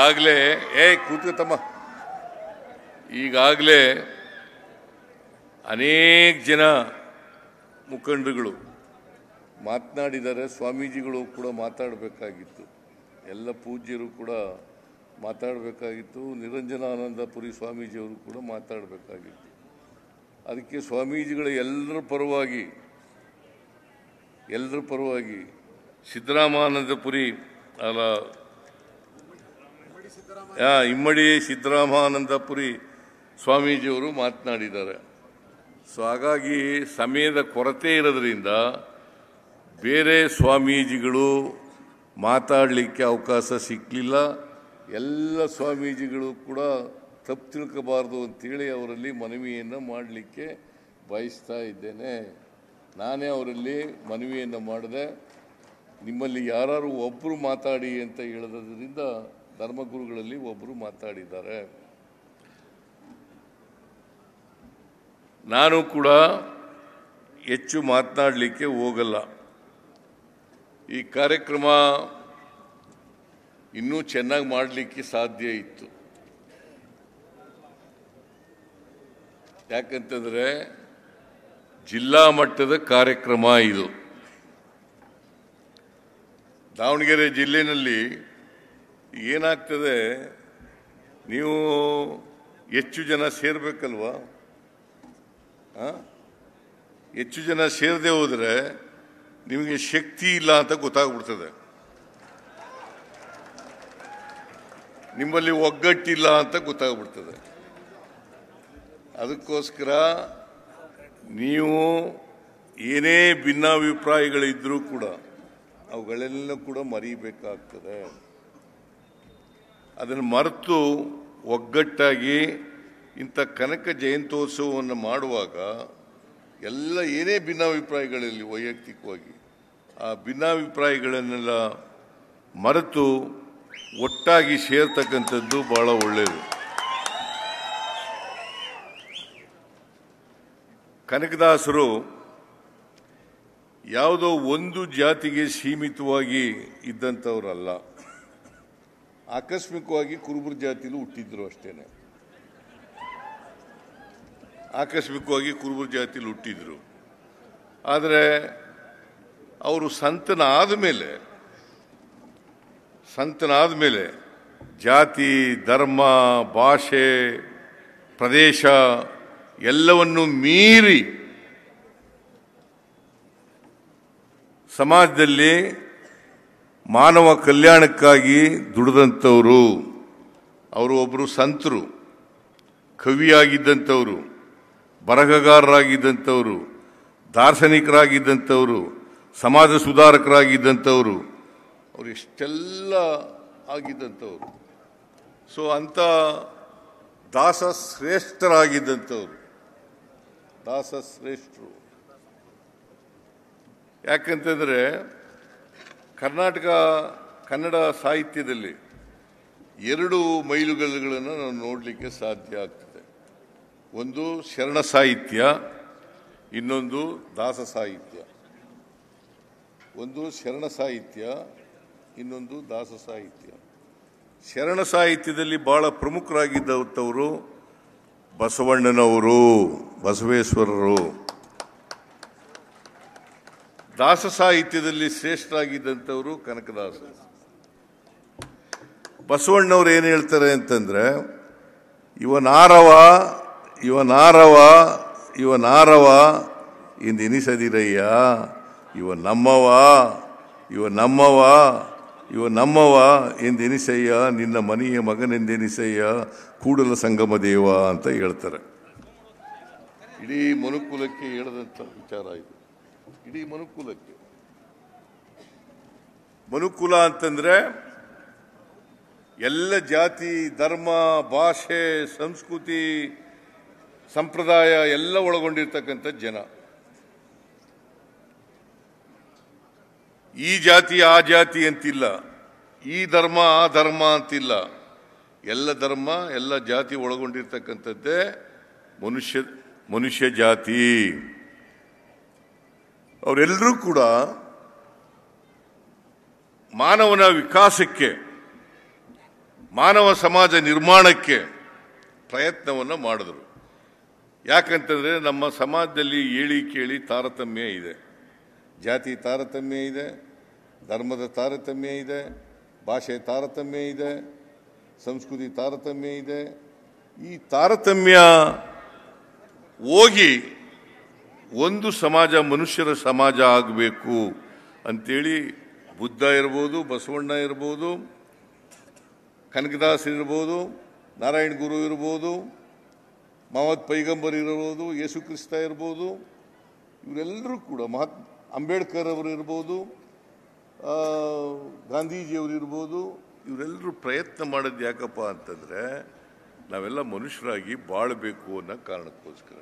ಆಗಲೇ ಕೂತ್ಕೊತಮ್ಮ. ಈಗಾಗಲೇ ಅನೇಕ ಜನ ಮುಖಂಡರುಗಳು ಮಾತನಾಡಿದ್ದಾರೆ. ಸ್ವಾಮೀಜಿಗಳು ಕೂಡ ಮಾತಾಡಬೇಕಾಗಿತ್ತು, ಎಲ್ಲ ಪೂಜ್ಯರು ಕೂಡ ಮಾತಾಡಬೇಕಾಗಿತ್ತು, ನಿರಂಜನಾನಂದಪುರಿ ಸ್ವಾಮೀಜಿಯವರು ಕೂಡ ಮಾತಾಡಬೇಕಾಗಿತ್ತು. ಅದಕ್ಕೆ ಸ್ವಾಮೀಜಿಗಳ ಎಲ್ಲರ ಪರವಾಗಿ ಸಿದ್ದರಾಮಾನಂದಪುರಿ ಇಮ್ಮಡಿ ಸಿದ್ದರಾಮಾನಂದಪುರಿ ಸ್ವಾಮೀಜಿಯವರು ಮಾತನಾಡಿದ್ದಾರೆ. ಸೊ ಹಾಗಾಗಿ ಸಮಯದ ಕೊರತೆ ಇರೋದ್ರಿಂದ ಬೇರೆ ಸ್ವಾಮೀಜಿಗಳು ಮಾತಾಡಲಿಕ್ಕೆ ಅವಕಾಶ ಸಿಕ್ಕಲಿಲ್ಲ. ಎಲ್ಲ ಸ್ವಾಮೀಜಿಗಳು ಕೂಡ ತಪ್ಪು ತಿಳ್ಕೋಬಾರ್ದು ಅಂತೇಳಿ ಅವರಲ್ಲಿ ಮನವಿಯನ್ನು ಮಾಡಲಿಕ್ಕೆ ಬಯಸ್ತಾ ಇದ್ದೇನೆ. ನಾನೇ ಅವರಲ್ಲಿ ಮನವಿಯನ್ನು ಮಾಡಿದೆ. ನಿಮ್ಮಲ್ಲಿ ಯಾರು ಒಬ್ಬರು ಮಾತಾಡಿ ಅಂತ ಹೇಳೋದ್ರಿಂದ ಧರ್ಮಗುರುಗಳಲ್ಲಿ ಒಬ್ಬರು ಮಾತಾಡಿದ್ದಾರೆ. ನಾನು ಕೂಡ ಹೆಚ್ಚು ಮಾತನಾಡಲಿಕ್ಕೆ ಹೋಗಲ್ಲ. ಈ ಕಾರ್ಯಕ್ರಮ ಇನ್ನೂ ಚೆನ್ನಾಗಿ ಮಾಡಲಿಕ್ಕೆ ಸಾಧ್ಯ ಇತ್ತು. ಯಾಕಂತಂದರೆ ಜಿಲ್ಲಾ ಮಟ್ಟದ ಕಾರ್ಯಕ್ರಮ ಇದು. ದಾವಣಗೆರೆ ಜಿಲ್ಲೆಯಲ್ಲಿ ಏನಾಗ್ತದೆ, ನೀವು ಹೆಚ್ಚು ಜನ ಸೇರಬೇಕಲ್ವಾ? ಹೆಚ್ಚು ಜನ ಸೇರದೆ ಹೋದರೆ ನಿಮಗೆ ಶಕ್ತಿ ಇಲ್ಲ ಅಂತ ಗೊತ್ತಾಗ್ಬಿಡ್ತದೆ, ನಿಮ್ಮಲ್ಲಿ ಒಗ್ಗಟ್ಟಿಲ್ಲ ಅಂತ ಗೊತ್ತಾಗ್ಬಿಡ್ತದೆ. ಅದಕ್ಕೋಸ್ಕರ ನೀವು ಏನೇ ಭಿನ್ನಾಭಿಪ್ರಾಯಗಳಿದ್ರೂ ಕೂಡ ಅವುಗಳೆಲ್ಲ ಕೂಡ ಮರಿಬೇಕಾಗ್ತದೆ. ಅದನ್ನು ಮರೆತು ಒಗ್ಗಟ್ಟಾಗಿ ಇಂಥ ಕನಕ ಜಯಂತ್ಯೋತ್ಸವವನ್ನು ಮಾಡುವಾಗ ಎಲ್ಲ ಏನೇ ಭಿನ್ನಾಭಿಪ್ರಾಯಗಳಲ್ಲಿ ವೈಯಕ್ತಿಕವಾಗಿ ಆ ಭಿನ್ನಾಭಿಪ್ರಾಯಗಳನ್ನೆಲ್ಲ ಮರೆತು ಒಟ್ಟಾಗಿ ಸೇರ್ತಕ್ಕಂಥದ್ದು ಬಹಳ ಒಳ್ಳೆಯದು. ಕನಕದಾಸರು ಯಾವುದೋ ಒಂದು ಜಾತಿಗೆ ಸೀಮಿತವಾಗಿ ಇದ್ದಂಥವರಲ್ಲ. ಆಕಸ್ಮಿಕವಾಗಿ ಕುರುಬರ ಜಾತಿಲೂ ಹುಟ್ಟಿದ್ರು ಅಷ್ಟೇನೆ. ಆಕಸ್ಮಿಕವಾಗಿ ಕುರುಬರ ಜಾತಿಲಿ ಹುಟ್ಟಿದ್ರು. ಆದರೆ ಅವರು ಸಂತನಾದ ಮೇಲೆ ಜಾತಿ, ಧರ್ಮ, ಭಾಷೆ, ಪ್ರದೇಶ ಎಲ್ಲವನ್ನು ಮೀರಿ ಸಮಾಜದಲ್ಲಿ ಮಾನವ ಕಲ್ಯಾಣಕ್ಕಾಗಿ ದುಡಿದಂಥವರು. ಅವರು ಒಬ್ಬರು ಸಂತರು, ಕವಿಯಾಗಿದ್ದಂಥವರು, ಬರಹಗಾರರಾಗಿದ್ದಂಥವರು, ದಾರ್ಶನಿಕರಾಗಿದ್ದಂಥವರು, ಸಮಾಜ ಸುಧಾರಕರಾಗಿದ್ದಂಥವರು, ಅವರು ಎಷ್ಟೆಲ್ಲ ಆಗಿದ್ದಂಥವರು. ಸೊ ಅಂಥ ದಾಸಶ್ರೇಷ್ಠರಾಗಿದ್ದಂಥವರು, ದಾಸಶ್ರೇಷ್ಠರು. ಯಾಕಂತಂದರೆ ಕರ್ನಾಟಕ ಕನ್ನಡ ಸಾಹಿತ್ಯದಲ್ಲಿ ಎರಡು ಮೈಲುಗಲ್ಲುಗಳನ್ನು ನಾವು ನೋಡಲಿಕ್ಕೆ ಸಾಧ್ಯ ಆಗ್ತದೆ. ಒಂದು ಶರಣ ಸಾಹಿತ್ಯ, ಇನ್ನೊಂದು ದಾಸ ಸಾಹಿತ್ಯ. ಒಂದು ಶರಣ ಸಾಹಿತ್ಯ, ಇನ್ನೊಂದು ದಾಸ ಸಾಹಿತ್ಯ. ಶರಣ ಸಾಹಿತ್ಯದಲ್ಲಿ ಬಹಳ ಪ್ರಮುಖರಾಗಿದ್ದವರು ಬಸವಣ್ಣನವರು, ಬಸವೇಶ್ವರರು. ದಾಸ ಸಾಹಿತ್ಯದಲ್ಲಿ ಶ್ರೇಷ್ಠರಾಗಿದ್ದಂಥವರು ಕನಕದಾಸರು. ಬಸವಣ್ಣವ್ರು ಏನು ಹೇಳ್ತಾರೆ ಅಂತಂದ್ರೆ, ಇವನಾರವ ಇಂದೆನಿಸದಿರಯ್ಯ, ಇವ ನಮ್ಮವ ಎಂದೆನಿಸಯ್ಯ, ನಿನ್ನ ಮನೆಯ ಮಗನೆಂದೆನಿಸಯ್ಯ, ಕೂಡಲ ಸಂಗಮ ದೇವ ಅಂತ ಹೇಳ್ತಾರೆ. ಇಡೀ ಮನುಕುಲಕ್ಕೆ ಹೇಳಿದಂಥ ವಿಚಾರ ಇದು. ಇಡೀ ಮನುಕುಲಕ್ಕೆ. ಮನುಕುಲ ಅಂತಂದ್ರೆ ಎಲ್ಲ ಜಾತಿ, ಧರ್ಮ, ಭಾಷೆ, ಸಂಸ್ಕೃತಿ, ಸಂಪ್ರದಾಯ ಎಲ್ಲ ಒಳಗೊಂಡಿರ್ತಕ್ಕಂಥ ಜನ. ಈ ಜಾತಿ ಆ ಜಾತಿ ಅಂತಿಲ್ಲ, ಈ ಧರ್ಮ ಆ ಧರ್ಮ ಅಂತಿಲ್ಲ. ಎಲ್ಲ ಧರ್ಮ ಎಲ್ಲ ಜಾತಿ ಒಳಗೊಂಡಿರ್ತಕ್ಕಂಥದ್ದೇ ಮನುಷ್ಯ ಜಾತಿ. ಅವರೆಲ್ಲರೂ ಕೂಡ ಮಾನವನ ವಿಕಾಸಕ್ಕೆ ಮಾನವ ಸಮಾಜ ನಿರ್ಮಾಣಕ್ಕೆ ಪ್ರಯತ್ನವನ್ನು ಮಾಡಿದ್ರು. ಯಾಕಂತಂದರೆ ನಮ್ಮ ಸಮಾಜದಲ್ಲಿ ಹೇಳಿ ಕೇಳಿ ತಾರತಮ್ಯ ಇದೆ, ಜಾತಿ ತಾರತಮ್ಯ ಇದೆ, ಧರ್ಮದ ತಾರತಮ್ಯ ಇದೆ, ಭಾಷೆ ತಾರತಮ್ಯ ಇದೆ, ಸಂಸ್ಕೃತಿ ತಾರತಮ್ಯ ಇದೆ. ಈ ತಾರತಮ್ಯ ಹೋಗಿ ಒಂದು ಸಮಾಜ ಮನುಷ್ಯರ ಸಮಾಜ ಆಗಬೇಕು ಅಂತೇಳಿ ಬುದ್ಧ ಇರ್ಬೋದು, ಬಸವಣ್ಣ ಇರ್ಬೋದು, ಕನಕದಾಸ್ ಇರ್ಬೋದು, ನಾರಾಯಣ ಗುರು ಇರ್ಬೋದು, ಮೊಹಮ್ಮದ್ ಪೈಗಂಬರ್ ಇರ್ಬೋದು, ಯೇಸು ಕ್ರಿಸ್ತ ಇರ್ಬೋದು, ಇವರೆಲ್ಲರೂ ಕೂಡ ಅಂಬೇಡ್ಕರ್ ಅವರು ಇರ್ಬೋದು, ಗಾಂಧೀಜಿಯವರು ಇರ್ಬೋದು, ಇವರೆಲ್ಲರೂ ಪ್ರಯತ್ನ ಮಾಡೋದು ಯಾಕಪ್ಪ ಅಂತಂದರೆ ನಾವೆಲ್ಲ ಮನುಷ್ಯರಾಗಿ ಬಾಳಬೇಕು ಅನ್ನೋ ಕಾರಣಕ್ಕೋಸ್ಕರ.